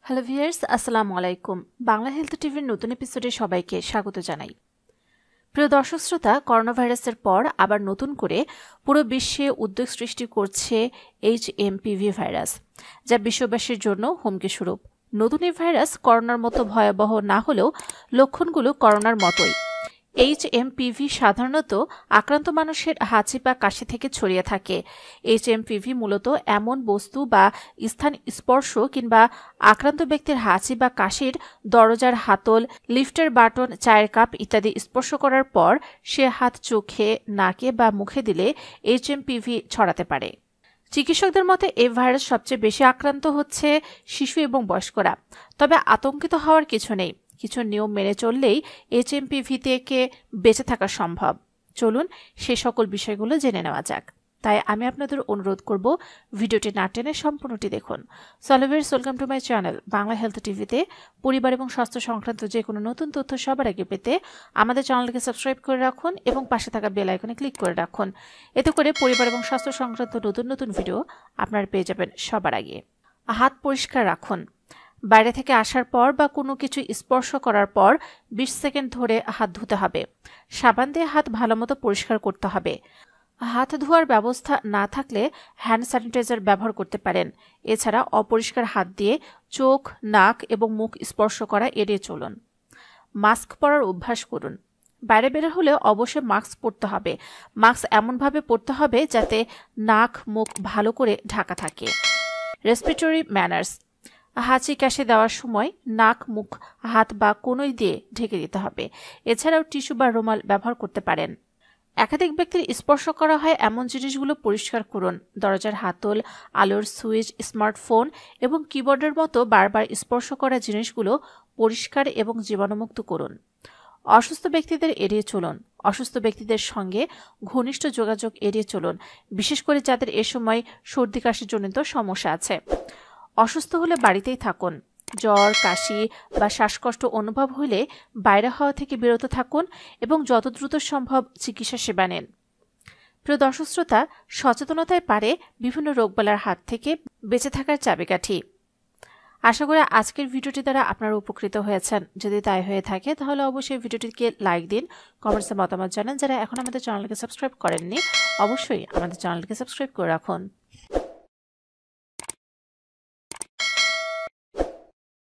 Hello viewers, আসসালামু আলাইকুম। Bangla health টিভির নতুন এপিসোডে সবাইকে স্বাগত জানাই। প্রিয় দর্শক শ্রোতা, করোনা ভাইরাসের পর আবার নতুন করে পুরো বিশ্বে উদ্বেগ সৃষ্টি করছে HMPV ভাইরাস, যা বিশ্ববাসীর জন্য হুমকি স্বরূপ। নতুন এই ভাইরাস করোনার মতো ভয়াবহ না হলেও লক্ষণগুলো করোনার মতোই। HMPV সাধারণত আক্রান্ত মানুষের হাঁচি বা কাশি থেকে ছড়িয়ে থাকে। HMPV মূলত এমন বস্তু বা স্থান স্পর্শ কিংবা আক্রান্ত ব্যক্তির হাঁচি বা কাশির দরজার হাতল, লিফটের বাটন, চায়ের কাপ ইত্যাদি স্পর্শ করার পর সে হাত চোখে, নাকে বা মুখে দিলে HMPV ছড়াতে পারে। চিকিৎসকদের মতে এই ভাইরাস সবচেয়ে বেশি আক্রান্ত হচ্ছে শিশু এবং বয়স্করা। তবে আতঙ্কিত হওয়ার কিছু নেই। কিছু নিয়ম মেনে চললেই HMPV থেকে বেঁচে থাকা সম্ভব। চলুন সে সকল বিষয়গুলো জেনে নেওয়া যাক। তাই আমি আপনাদের অনুরোধ করব, ভিডিওটি না টেনে সম্পূর্ণটি দেখুন। সলিভার্স, welcome to my channel Bangla health টিভিতে পরিবার এবং স্বাস্থ্য সংক্রান্ত যে কোনো নতুন তথ্য সবার আগে পেতে আমাদের চ্যানেলকে সাবস্ক্রাইব করে রাখুন এবং পাশে থাকা বেল আইকনে ক্লিক করে রাখুন। এতে করে পরিবার এবং স্বাস্থ্য সংক্রান্ত নতুন নতুন ভিডিও আপনারা পেয়ে যাবেন সবার আগে। হাত পরিষ্কার রাখুন। বাইরে থেকে আসার পর বা কোনো কিছু স্পর্শ করার পর 20 সেকেন্ড ধরে হাত ধুতে হবে। সাবান দিয়ে হাত ভালোমতো পরিষ্কার করতে হবে। হাত ধোয়ার ব্যবস্থা না থাকলে হ্যান্ড স্যানিটাইজার ব্যবহার করতে পারেন। এছাড়া অপরিষ্কার হাত দিয়ে চোখ, নাক এবং মুখ স্পর্শ করা এড়িয়ে চলুন। মাস্ক পরার অভ্যাস করুন। বাইরে বের হলে অবশ্যই মাস্ক পরতে হবে। মাস্ক এমনভাবে পরতে হবে যাতে নাক, মুখ ভালো করে ঢাকা থাকে। রেসপিরেটরি ম্যানার্স: হাঁচি কাশি দেওয়ার সময় নাক, মুখ, হাত বা কনুই দিয়ে ঢেকে দিতে হবে। এছাড়াও টিস্যু বা রুমাল ব্যবহার করতে পারেন। একাধিক ব্যক্তির স্পর্শ করা হয় এমন জিনিসগুলো পরিষ্কার করুন। দরজার হাতল, আলোর সুইচ, স্মার্টফোন এবং কিবোর্ডের মতো বারবার স্পর্শ করা জিনিসগুলো পরিষ্কার এবং জীবাণুমুক্ত করুন। অসুস্থ ব্যক্তিদের এড়িয়ে চলুন। অসুস্থ ব্যক্তিদের সঙ্গে ঘনিষ্ঠ যোগাযোগ এড়িয়ে চলুন, বিশেষ করে যাদের এ সময় সর্দি কাশিজনিত সমস্যা আছে। অসুস্থ হলে বাড়িতেই থাকুন। জ্বর, কাশি বা শ্বাসকষ্ট অনুভব হলে বাইরে হওয়া থেকে বিরত থাকুন এবং যত দ্রুত সম্ভব চিকিৎসা সেবা নিন। প্রিয় দর্শক শ্রোতা, সচেতনতায় পারে বিভিন্ন রোগবালার হাত থেকে বেঁচে থাকার চাবিকাঠি। আশা করি আজকের ভিডিওটি দ্বারা আপনারা উপকৃত হয়েছেন। যদি তাই হয়ে থাকে তাহলে অবশ্যই ভিডিওটিকে লাইক দিন, কমেন্টসে মতামত জানান। যারা এখন আমাদের চ্যানেলকে সাবস্ক্রাইব করেননি অবশ্যই আমাদের চ্যানেলকে সাবস্ক্রাইব করে রাখুন।